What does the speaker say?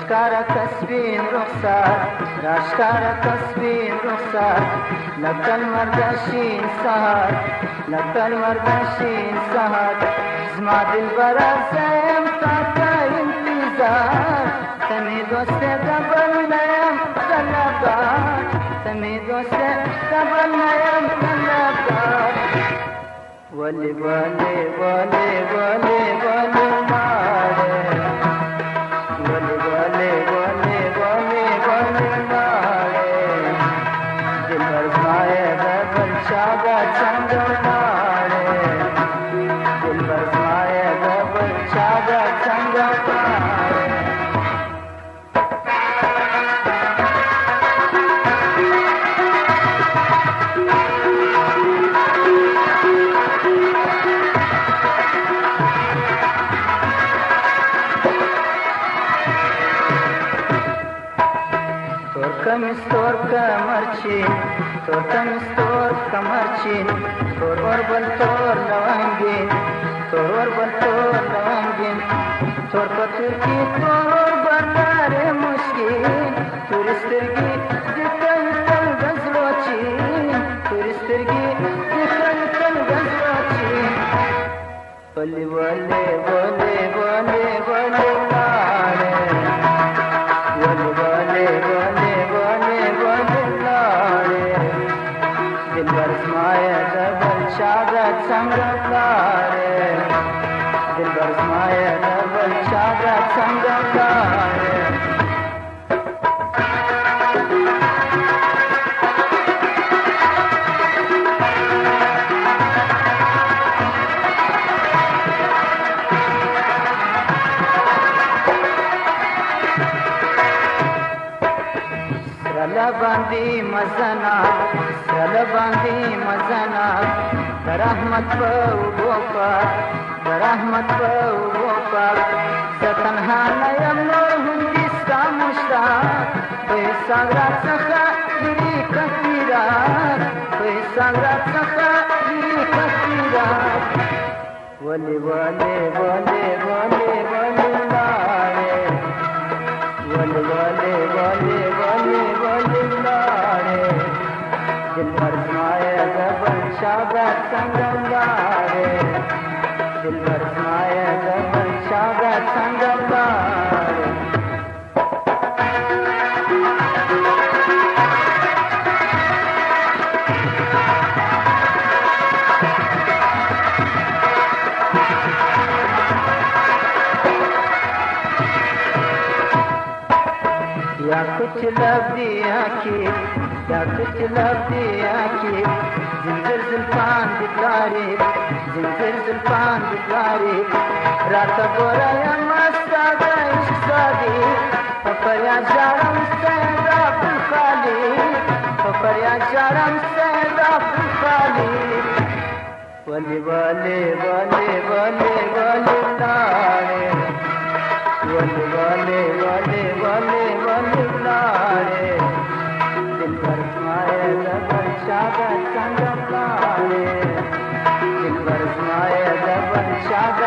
راشکارا کسبین رخسار راشکارا کسبین رخسار لکل مردشین سهار لکل مردشین سهار زما دل برا زیم تا تا انتظار تمی دوست دبل نیم طلبار تمی دوست دبل نیم طلبار ولی ولی ولی ولی ولی ماره ولی ولی ولی ولی ولی ماره دل برزمائے دبل شاگا چنگل ماره دل برزمائے دبل شاگا چنگل ماره Torka kamarchin, torka kamarchin, tor orbal tor lawangin, tor orbal tor lawangin, tor paturki tor orbal dare mushkin, turistirgi dikal kal gazrochin, turistirgi dikal kal gazrochin, wali wali wali wali wali laare, wali wali wali wali wali laare, dil barsmaya dabal shagat sangam laare, dil barsmaya dabal shagat sangam laare. Bandi mazana, sala bandi mazana, rahmat pau bopa, rahmat pau bopa, zatanha nayam nur hundis ka mushta, besagra sakha diri katira, besagra sakha diri katira, wali wali wali wali wali laare, wali wali wali wali wali laare, dil barsmaya dabal shagat sangam laare, dil barsmaya dabal shagat sangam laare. या कुछ लब दिया कि या कुछ लब दिया कि जिंजर जुल्फान दिखारी जिंजर जुल्फान दिखारी रात बोरा या मस्ता गइश सादी पपया जारम से राफुल खाली पपया जारम से राफुल खाली वली वली वली वली वली लारे वली वली वली वली वली लारे दिल बरसाए दबल शागत संगम लारे दिल बरसाए दबल शागत